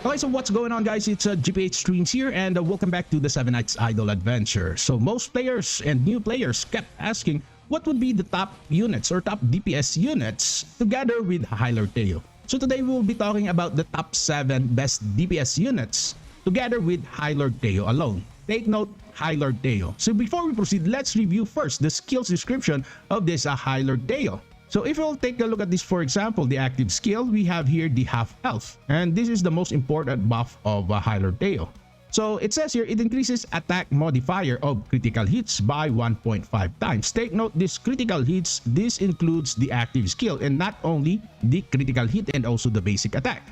Okay, so what's going on, guys? It's GPH Streams here, and welcome back to the 7 Nights Idol Adventure. So most players and new players kept asking what would be the top units or top DPS units together with Highlord Teo. So today we'll be talking about the top 7 best DPS units together with Highlord Teo alone. Take note, Highlord Teo. So before we proceed, let's review first the skills description of this Highlord Teo. So if we'll take a look at this, for example, the active skill, we have here the half health, and this is the most important buff of Highlord Teo. So it says here it increases attack modifier of critical hits by 1.5 times. Take note, this critical hits, this includes the active skill and not only the critical hit and also the basic attack.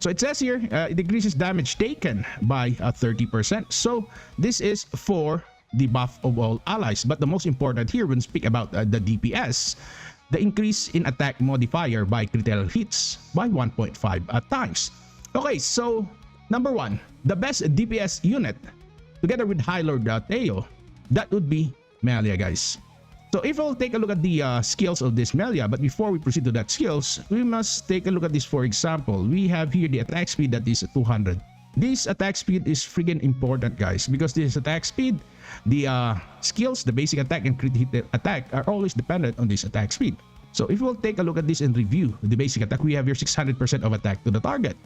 So it says here it increases damage taken by 30%. So this is for the buff of all allies. But the most important here when we speak about the DPS, the increase in attack modifier by critical hits by 1.5 times. Okay, so number 1, the best DPS unit together with Highlord Teo, that would be Melia, guys. So if we'll take a look at the skills of this Melia, but before we proceed to that skills, we must take a look at this. For example, we have here the attack speed that is 200. This attack speed is freaking important, guys, because this attack speed, the skills, the basic attack and crit hit attack are always dependent on this attack speed. So if we'll take a look at this and review the basic attack, we have here 600% of attack to the target.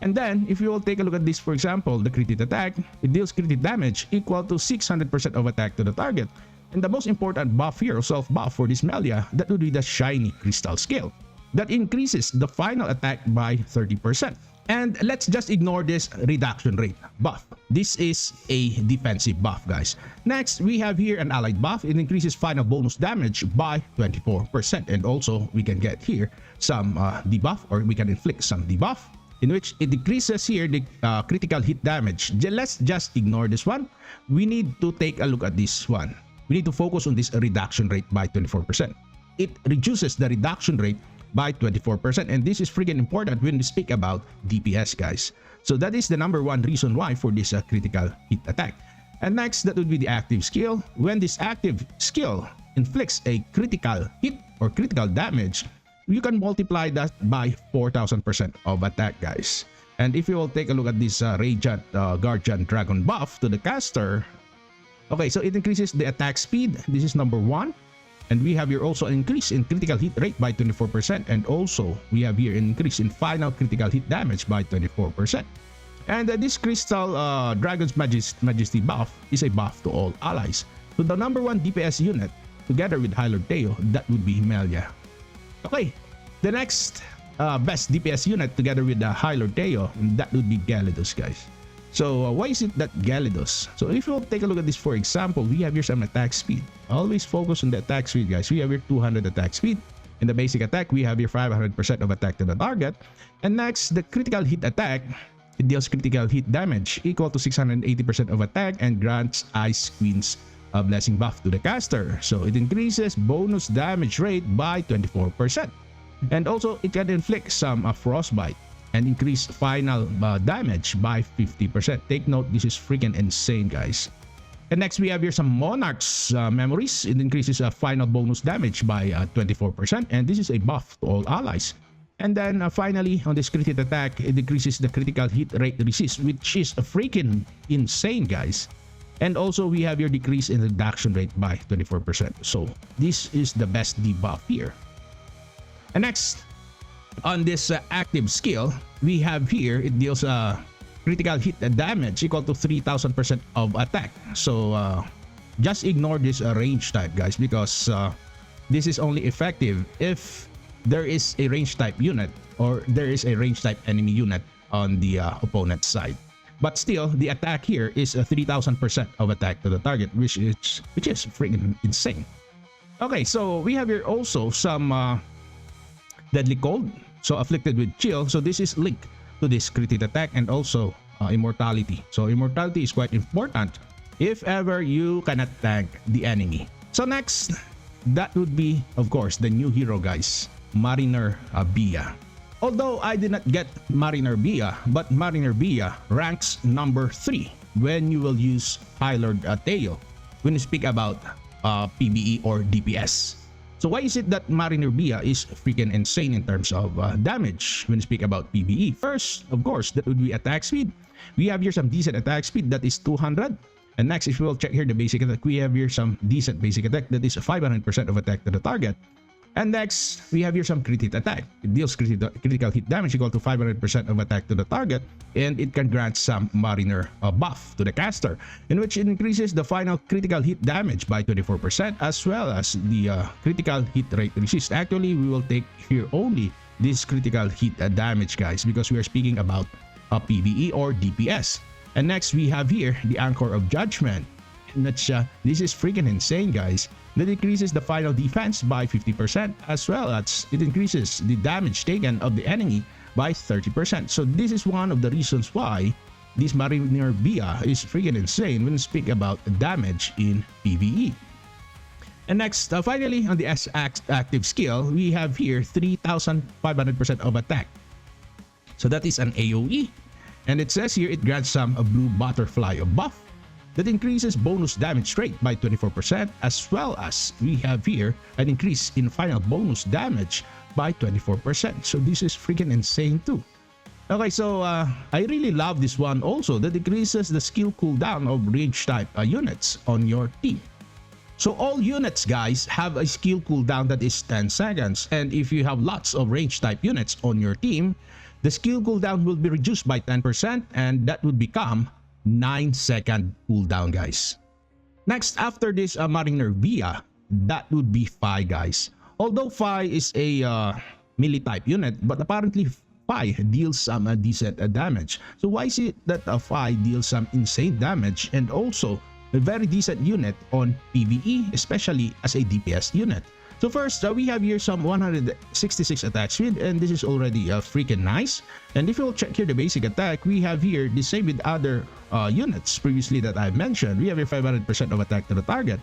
And then if you will take a look at this, for example, the crit hit attack, it deals crit hit damage equal to 600% of attack to the target. And the most important buff here, or self buff for this Melia, that would be the shiny crystal skill. That increases the final attack by 30%. And let's just ignore this reduction rate buff. This is a defensive buff, guys. Next, we have here an allied buff. It increases final bonus damage by 24%. And also, we can get here some debuff, or we can inflict some debuff, in which it decreases here the critical hit damage. Let's just ignore this one. We need to take a look at this one. We need to focus on this reduction rate by 24%. It reduces the reduction rate by 24%, and this is freaking important when we speak about DPS, guys. So that is the number 1 reason why for this critical hit attack. And next, that would be the active skill. When this active skill inflicts a critical hit or critical damage, you can multiply that by 4000% of attack, guys. And if you will take a look at this Radiant Guardian Dragon buff to the caster, okay, so it increases the attack speed. This is number 1. And we have here also an increase in critical hit rate by 24%. And also, we have here an increase in final critical hit damage by 24%. And this Crystal Dragon's Majesty buff is a buff to all allies. So the number 1 DPS unit, together with Highlord Teo, that would be Melia. Okay, the next best DPS unit together with Highlord Teo, that would be Gyarados, guys. So why is it that Gyarados? So if you take a look at this, for example, we have here some attack speed. Always focus on the attack speed, guys. We have here 200 attack speed. In the basic attack, we have here 500% of attack to the target. And next, the critical hit attack, it deals critical hit damage equal to 680% of attack and grants Ice Queen's blessing buff to the caster. So it increases bonus damage rate by 24%. And also, it can inflict some frostbite and increase final damage by 50%. Take note, this is freaking insane, guys. And next, we have here some Monarch's memories. It increases final bonus damage by 24%, and this is a buff to all allies. And then finally, on this crit hit attack, it decreases the critical hit rate resist, which is freaking insane, guys. And also, we have your decrease in reduction rate by 24%. So this is the best debuff here. And next, on this active skill, we have here, it deals critical hit damage equal to 3000% of attack. So just ignore this range type, guys, because this is only effective if there is a range type unit or there is a range type enemy unit on the opponent's side. But still, the attack here is 3000% of attack to the target, which is freaking insane. Okay, so we have here also some Deadly Cold. So afflicted with chill. So this is linked to this crit hit attack and also immortality. So immortality is quite important if ever you cannot tank the enemy. So next, that would be, of course, the new hero, guys, Mariner BIYA. Although I did not get Mariner BIYA, but Mariner BIYA ranks number 3 when you will use Highlord Teo when you speak about PBE or DPS. So why is it that Mariner BIYA is freaking insane in terms of damage when we speak about PvE? First, of course, that would be attack speed. We have here some decent attack speed that is 200. And next, if we will check here the basic attack, we have here some decent basic attack that is 500% of attack to the target. And next, we have here some crit hit attack. It deals critical hit damage equal to 500% of attack to the target, and it can grant some Mariner buff to the caster, in which it increases the final critical hit damage by 24%, as well as the critical hit rate resist. Actually, we will take here only this critical hit damage, guys, because we are speaking about PvE or DPS. And next, we have here the Anchor of Judgment. This is freaking insane, guys. That increases the final defense by 50%, as well as it increases the damage taken of the enemy by 30%. So this is one of the reasons why this Mariner BIYA is freaking insane when we speak about damage in PvE. And next, finally, on the S active skill, we have here 3,500% of attack. So that is an AoE. And it says here it grants some blue butterfly buff that increases bonus damage rate by 24%, as well as we have here an increase in final bonus damage by 24%. So this is freaking insane too. Okay, so I really love this one also, that decreases the skill cooldown of range type units on your team. So all units, guys, have a skill cooldown that is 10 seconds. And if you have lots of range type units on your team, the skill cooldown will be reduced by 10%, and that would become 9-second cooldown, guys. Next, after this Mariner BIYA, that would be Phi, guys. Although Phi is a melee type unit, but apparently Phi deals some decent damage. So why is it that Phi deals some insane damage and also a very decent unit on PvE, especially as a DPS unit? So first, we have here some 166 attack speed, and this is already freaking nice. And if you'll check here the basic attack, we have here the same with other units previously that I've mentioned. We have here 500% of attack to the target.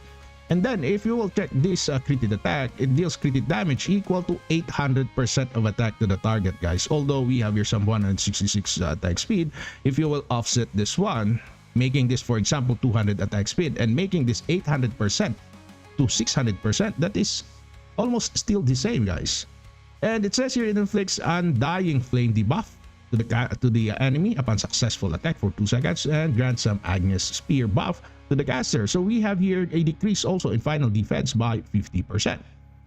And then if you will check this crit hit attack, it deals crit hit damage equal to 800% of attack to the target, guys. Although we have here some 166 attack speed, if you will offset this one, making this, for example, 200 attack speed, and making this 800% to 600%, that is almost still the same, guys. And it says here it inflicts Undying Flame debuff to the enemy upon successful attack for 2 seconds, and grants some Agnes Spear buff to the caster. So we have here a decrease also in final defense by 50%.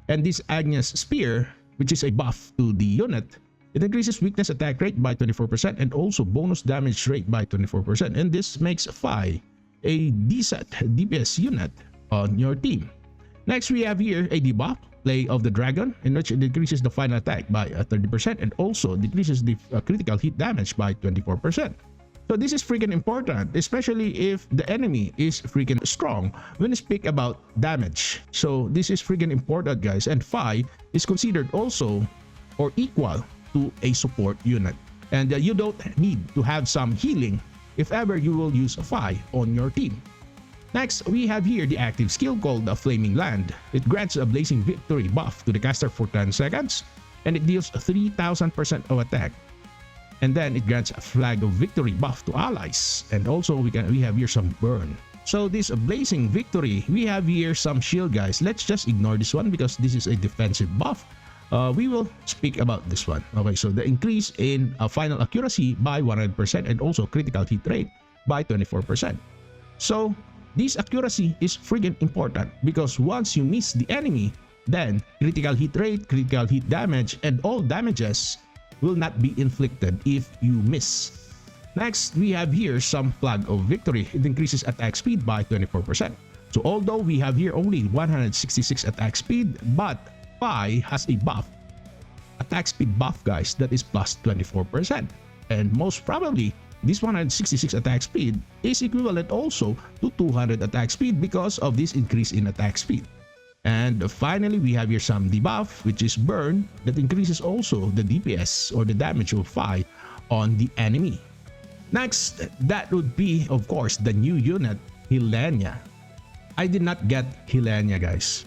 And this Agnes Spear, which is a buff to the unit, it increases weakness attack rate by 24% and also bonus damage rate by 24%. And this makes Phi a decent DPS unit on your team. Next, we have here a debuff, Play of the Dragon, in which it decreases the final attack by 30% and also decreases the critical hit damage by 24%. So this is freaking important, especially if the enemy is freaking strong when we speak about damage. So this is freaking important, guys. And Phi is considered also or equal to a support unit. And you don't need to have some healing if ever you will use Phi on your team. Next, we have here the active skill called the Flaming Land. It grants a Blazing Victory buff to the caster for 10 seconds, and it deals 3,000% of attack. And then it grants a Flag of Victory buff to allies, and also we have here some burn. So this Blazing Victory, we have here some shield, guys. Let's just ignore this one because this is a defensive buff. We will speak about this one. Okay, so the increase in final accuracy by 100% and also critical hit rate by 24%. So this accuracy is freaking important because once you miss the enemy, then critical hit rate, critical hit damage, and all damages will not be inflicted if you miss. Next, we have here some Flag of Victory. It increases attack speed by 24%. So although we have here only 166 attack speed, but Phi has a buff, attack speed buff, guys, that is plus 24%. And most probably, this 166 attack speed is equivalent also to 200 attack speed because of this increase in attack speed. And finally, we have here some debuff, which is Burn, that increases also the DPS or the damage of Phi on the enemy. Next, that would be, of course, the new unit, Hylenia. I did not get Hylenia, guys,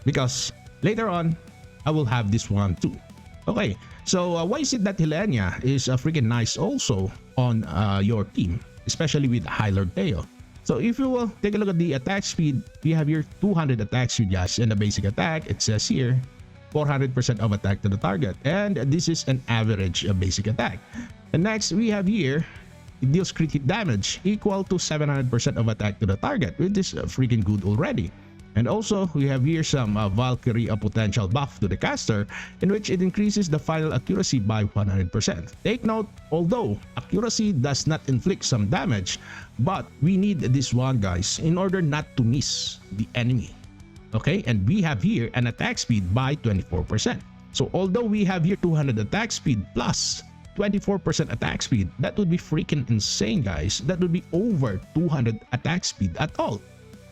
because later on, I will have this one too. Okay, so why is it that Hylenia is freaking nice also on your team, especially with Highlord Teo? So if you will take a look at the attack speed, we have here 200 attack speed, guys. And the basic attack, it says here 400% of attack to the target. And this is an average basic attack. And next, we have here, it deals crit hit damage equal to 700% of attack to the target, which is freaking good already. And also, we have here some Valkyrie potential buff to the caster, in which it increases the final accuracy by 100%. Take note, although accuracy does not inflict some damage, but we need this one, guys, in order not to miss the enemy. Okay, and we have here an attack speed by 24%. So although we have here 200 attack speed plus 24% attack speed, that would be freaking insane, guys. That would be over 200 attack speed at all.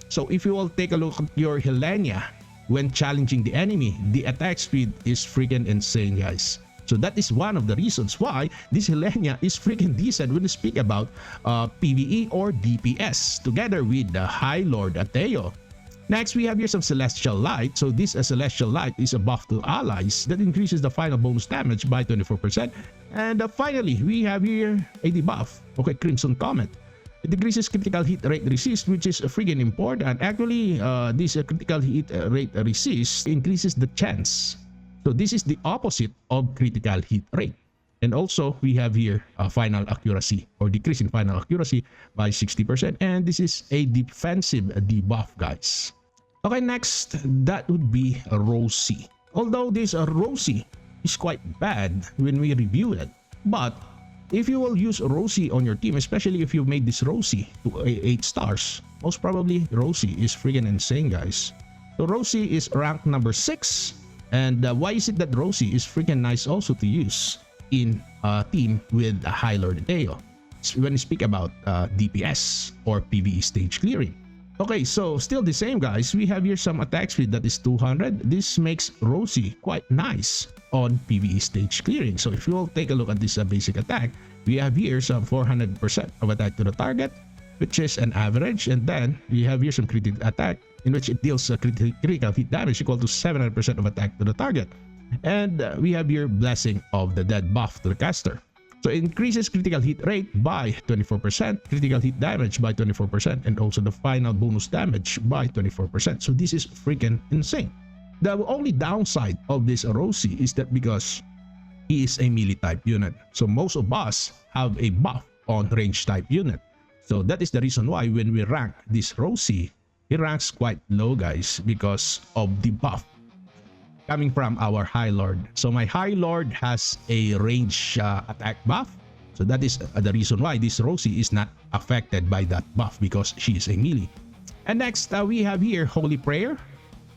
So if you will take a look at your Helena when challenging the enemy, the attack speed is freaking insane, guys. So that is one of the reasons why this Helena is freaking decent when we speak about PvE or DPS together with the Highlord Teo. Next, we have here some Celestial Light. So this Celestial Light is a buff to allies that increases the final bonus damage by 24%. And finally, we have here a debuff. Okay, Crimson Comet. It decreases critical hit rate resist, which is freaking important. Actually, this critical hit rate resist increases the chance. So this is the opposite of critical hit rate. And also, we have here final accuracy or decrease in final accuracy by 60%. And this is a defensive debuff, guys. Okay, next, that would be Rosie. Although this Rosie is quite bad when we review it, but if you will use Rosie on your team, especially if you made this Rosie to 8 stars, most probably Rosie is freaking insane, guys. So Rosie is ranked number 6. And why is it that Rosie is freaking nice also to use in a team with Highlord Teo when you speak about DPS or PvE stage clearing? Okay, so still the same, guys. We have here some attack speed that is 200. This makes Rosie quite nice on PvE stage clearing. So if you will take a look at this basic attack, we have here some 400% of attack to the target, which is an average. And then we have here some critical attack in which it deals critical hit damage equal to 700% of attack to the target. And we have here Blessing of the Dead buff to the caster. So it increases critical hit rate by 24%, critical hit damage by 24%, and also the final bonus damage by 24%. So this is freaking insane. The only downside of this Rosie is that because he is a melee type unit. So most of us have a buff on range type unit. So that is the reason why when we rank this Rosie, he ranks quite low, guys, because of the buff coming from our Highlord. So my Highlord has a range attack buff. So that is the reason why this Rosie is not affected by that buff because she is a melee. And next, we have here Holy Prayer.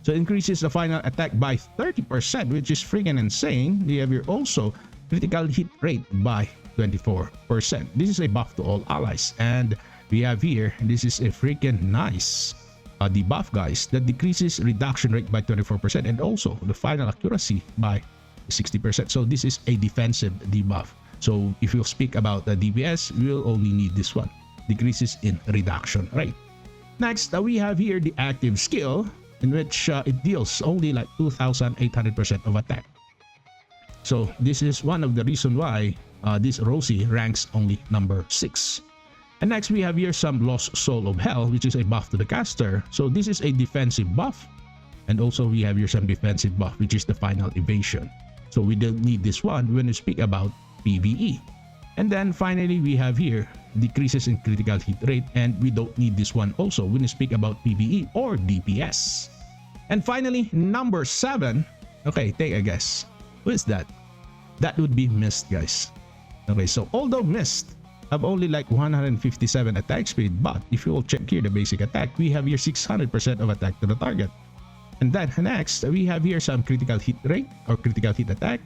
So it increases the final attack by 30%, which is freaking insane. We have here also critical hit rate by 24%. This is a buff to all allies. And we have here, this is a freaking nice debuff, guys, that decreases reduction rate by 24% and also the final accuracy by 60%. So this is a defensive debuff. So if you speak about the DPS, we'll only need this one. Decreases in reduction rate. Next, we have here the active skill in which it deals only like 2,800% of attack. So this is one of the reasons why this Rosie ranks only number 6. And next, we have here some Lost Soul of Hell, which is a buff to the caster. So this is a defensive buff. And also we have here some defensive buff, which is the final evasion. So we don't need this one when we speak about PvE. And then finally, we have here decreases in critical hit rate. And we don't need this one also when we speak about PvE or DPS. And finally, number 7. Okay, take a guess. Who is that? That would be Mist, guys. Okay, so although Mist have only like 157 attack speed, but if you will check here the basic attack, we have here 600% of attack to the target. And then next, we have here some critical hit rate or critical hit attack.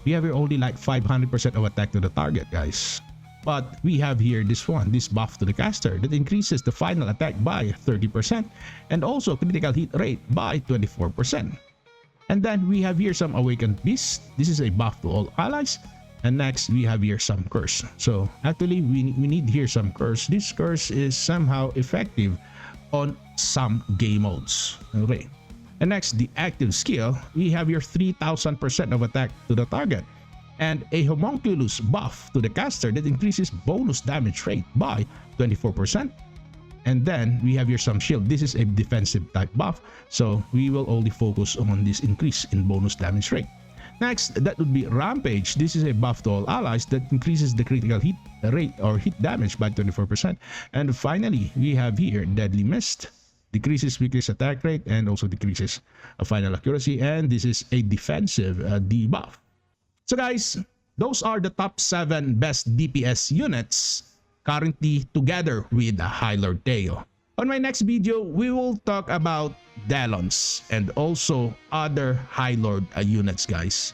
We have here only like 500% of attack to the target, guys. But we have here this one, this buff to the caster that increases the final attack by 30% and also critical hit rate by 24%. And then we have here some Awakened Beast. This is a buff to all allies. And next, we have here some curse. So actually, we need here some curse. This curse is somehow effective on some game modes. Okay. And next, the active skill. We have here 3,000% of attack to the target. And a homunculus buff to the caster that increases bonus damage rate by 24%. And then we have here some shield. This is a defensive type buff, so we will only focus on this increase in bonus damage rate. Next, that would be Rampage. This is a buff to all allies that increases the critical hit rate or hit damage by 24%. And finally, we have here Deadly Mist. Decreases weakness attack rate and also decreases final accuracy. And this is a defensive debuff. So guys, those are the top 7 best DPS units currently together with Highlord Teo. On my next video, we will talk about Dalons and also other Highlord units, guys.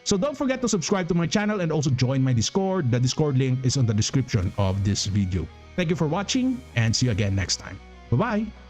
So don't forget to subscribe to my channel and also join my Discord. The Discord link is on the description of this video. Thank you for watching and see you again next time. Bye-bye!